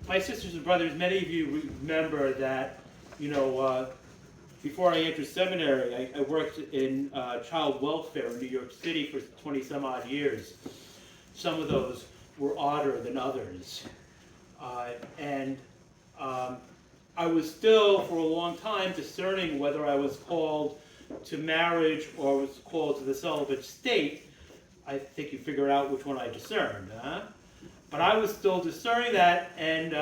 My sisters and brothers, many of you remember that, before I entered seminary, I worked in child welfare in New York City for 20 some odd years. Some of those were odder than others. And I was still, for a long time, discerning whether I was called to marriage or was called to the celibate state. I think you figure out which one I discerned, huh? But I was still discerning that, and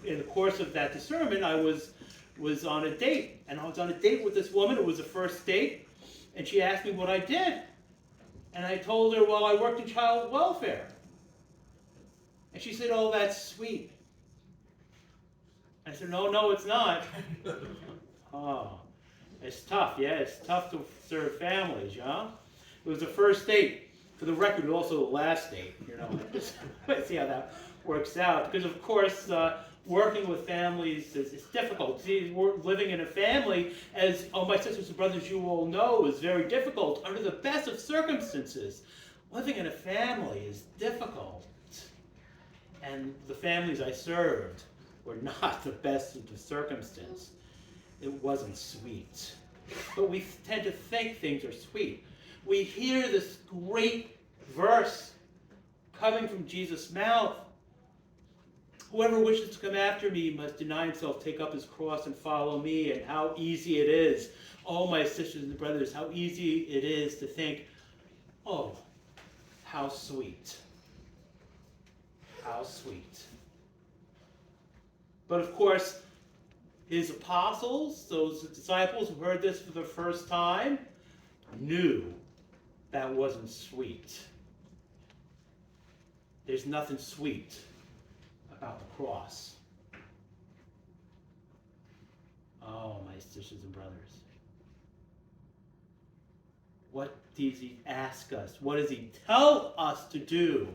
in the course of that discernment, I was on a date. And I was on a date with this woman. It was a first date, and she asked me what I did. And I told her, well, I worked in child welfare. And she said, oh, that's sweet. I said, no, it's not. Oh, it's tough, yeah, it's tough to serve families, yeah? It was the first date. For the record, also the last date, just see how that works out. Because, of course, working with families is difficult. See, we're living in a family, as my sisters and brothers, you all know, is very difficult under the best of circumstances. Living in a family is difficult. And the families I served were not the best of the circumstance. It wasn't sweet. But we tend to think things are sweet. We hear this great verse coming from Jesus' mouth. Whoever wishes to come after me must deny himself, take up his cross, and follow me. And how easy it is, oh, my sisters and brothers, how easy it is to think, oh, how sweet. How sweet. But of course, his apostles, those disciples who heard this for the first time, knew that wasn't sweet. There's nothing sweet about the cross. Oh, my sisters and brothers. What does he ask us? What does he tell us to do?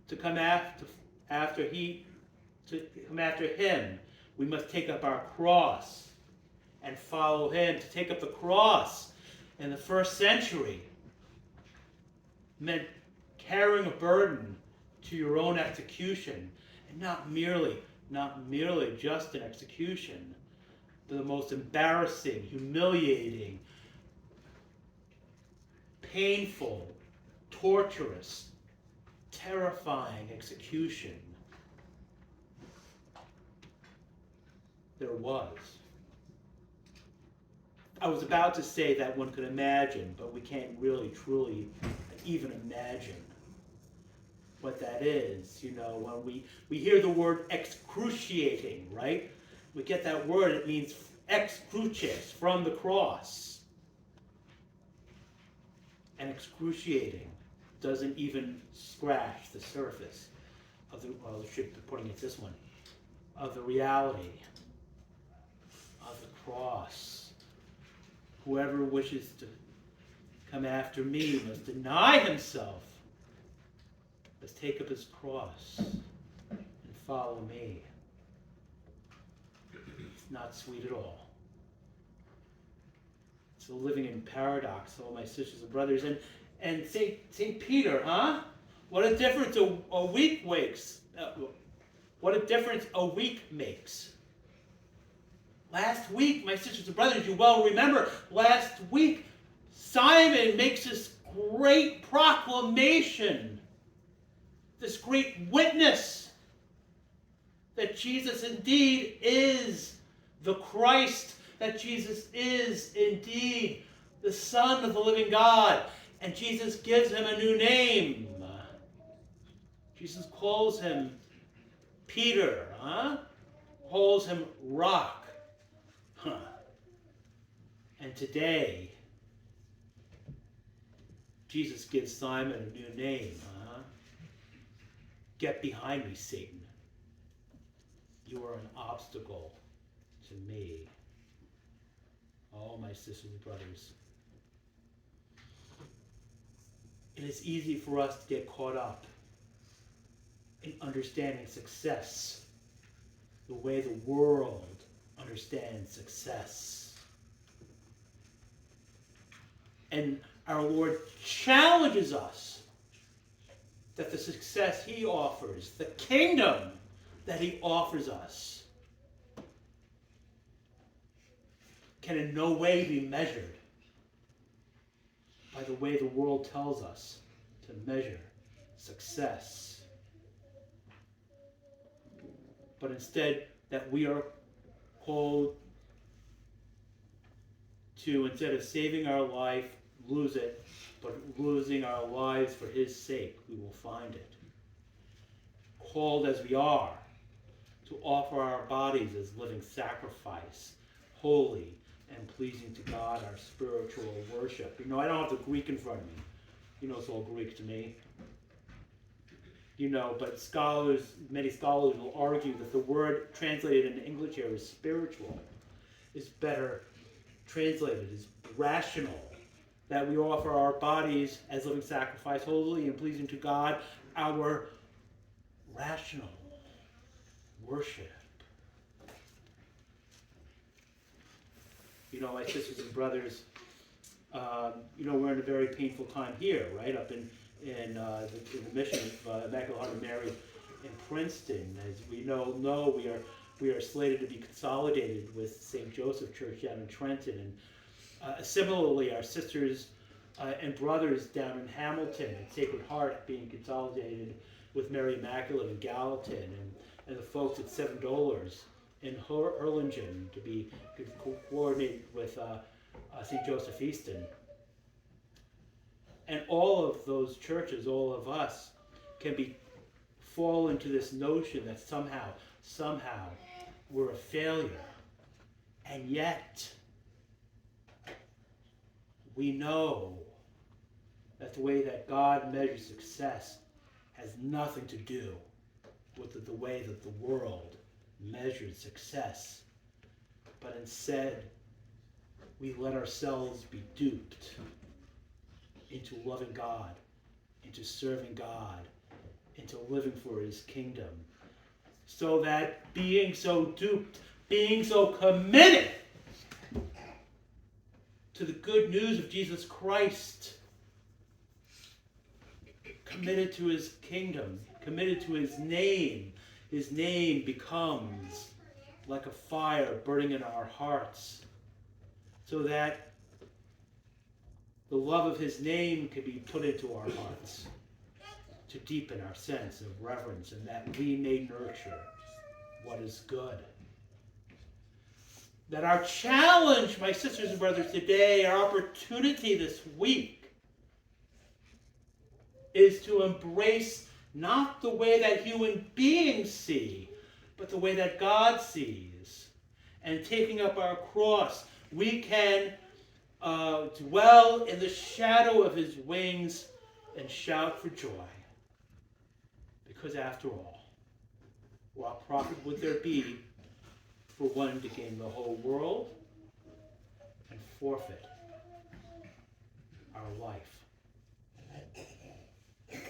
To come after him, we must take up our cross and follow him. To take up the cross in the first century meant carrying a burden to your own execution, and not merely just an execution, but the most embarrassing, humiliating, painful, torturous, terrifying execution there was. I was about to say that one could imagine, but we can't really truly even imagine what that is. When we hear the word excruciating, right? We get that word, it means ex crucis, from the cross. And excruciating doesn't even scratch the surface of I should be putting it this one, of the reality of the cross. Whoever wishes to come after me must deny himself, must take up his cross and follow me. It's not sweet at all. So living in paradox, all my sisters and brothers. And St. Peter, huh? What a difference a week makes. What a difference a week makes. Last week, my sisters and brothers, you well remember, last week, Simon makes this great proclamation, this great witness that Jesus indeed is the Christ, that Jesus is indeed the Son of the living God. And Jesus gives him a new name. Jesus calls him Peter, calls him Rock. And today, Jesus gives Simon a new name. Get behind me, Satan. You are an obstacle to me. Oh, my sisters and brothers. It is easy for us to get caught up in understanding success the way the world understands success. And our Lord challenges us that the success he offers, the kingdom that he offers us can in no way be measured by the way the world tells us to measure success. But instead, that we are called to, instead of saving our life, lose it, but losing our lives for his sake, we will find it. Called as we are to offer our bodies as living sacrifice, holy and pleasing to God, our spiritual worship. You know, I don't have the Greek in front of me. You know, it's all Greek to me. You know, but many scholars will argue that the word translated into English here is spiritual, is better translated as rational, that we offer our bodies as living sacrifice, holy and pleasing to God, our rational worship. You know, my sisters and brothers, you know, we're in a very painful time here, right? Up in the mission of Immaculate Heart of Mary in Princeton. As we know, we are slated to be consolidated with St. Joseph Church down in Trenton. And similarly, our sisters and brothers down in Hamilton at Sacred Heart being consolidated with Mary Immaculate in Gallatin, and the folks at $7 in Hurlingen to coordinate with St. Joseph Easton. And all of those churches, all of us, can fall into this notion that somehow we're a failure. And yet, we know that the way that God measures success has nothing to do with the way that the world measures success. But instead, we let ourselves be duped into loving God, into serving God, into living for his kingdom. So that being so duped, being so committed to the good news of Jesus Christ, committed to his kingdom, committed to his name becomes like a fire burning in our hearts, so that the love of his name can be put into our hearts to deepen our sense of reverence, and that we may nurture what is good. That our challenge, my sisters and brothers, today, our opportunity this week, is to embrace not the way that human beings see, but the way that God sees. And taking up our cross, we can dwell in the shadow of his wings and shout for joy. Because after all, what profit would there be for one to gain the whole world and forfeit our life?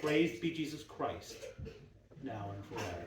Praised be Jesus Christ, now and forever.